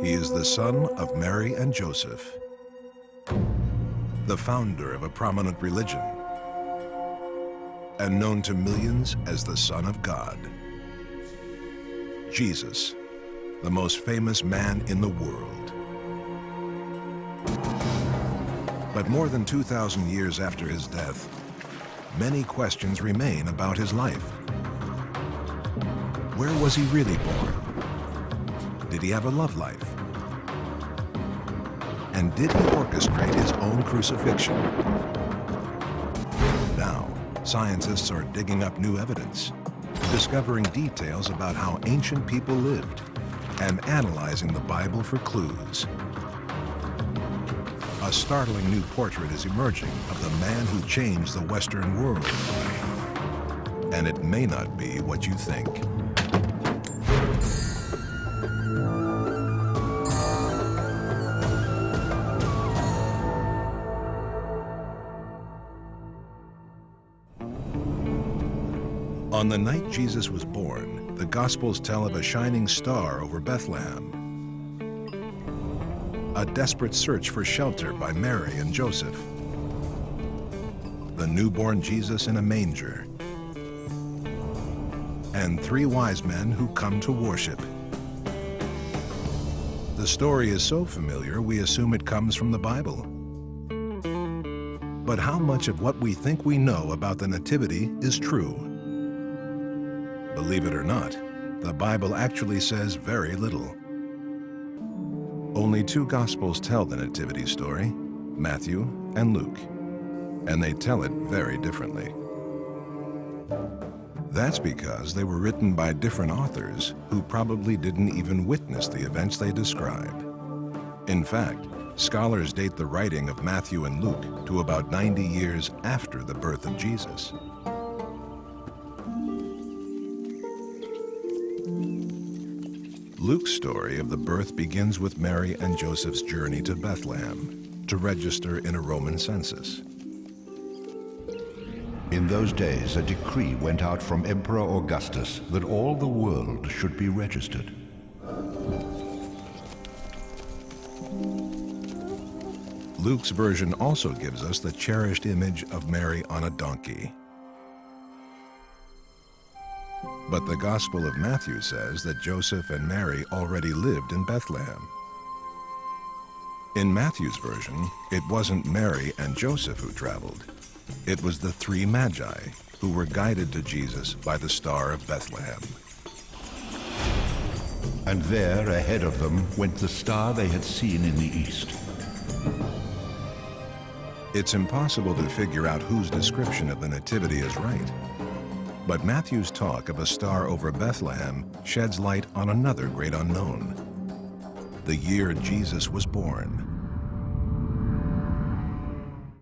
He is the son of Mary and Joseph, the founder of a prominent religion, and known to millions as the Son of God. Jesus, the most famous man in the world. But more than 2,000 years after his death, many questions remain about his life. Where was he really born? Did he have a love life? And did he orchestrate his own crucifixion? Now, scientists are digging up new evidence, discovering details about how ancient people lived, and analyzing the Bible for clues. A startling new portrait is emerging of the man who changed the Western world. And it may not be what you think. On the night Jesus was born, the Gospels tell of a shining star over Bethlehem, a desperate search for shelter by Mary and Joseph, the newborn Jesus in a manger, and 3 wise men who come to worship. The story is so familiar, we assume it comes from the Bible. But how much of what we think we know about the Nativity is true? Believe it or not, the Bible actually says very little. Only 2 Gospels tell the Nativity story, Matthew and Luke, and they tell it very differently. That's because they were written by different authors who probably didn't even witness the events they describe. In fact, scholars date the writing of Matthew and Luke to about 90 years after the birth of Jesus. Luke's story of the birth begins with Mary and Joseph's journey to Bethlehem to register in a Roman census. In those days, a decree went out from Emperor Augustus that all the world should be registered. Luke's version also gives us the cherished image of Mary on a donkey. But the Gospel of Matthew says that Joseph and Mary already lived in Bethlehem. In Matthew's version, it wasn't Mary and Joseph who traveled. It was the 3 Magi who were guided to Jesus by the Star of Bethlehem. And there, ahead of them, went the star they had seen in the east. It's impossible to figure out whose description of the Nativity is right. But Matthew's talk of a star over Bethlehem sheds light on another great unknown: the year Jesus was born.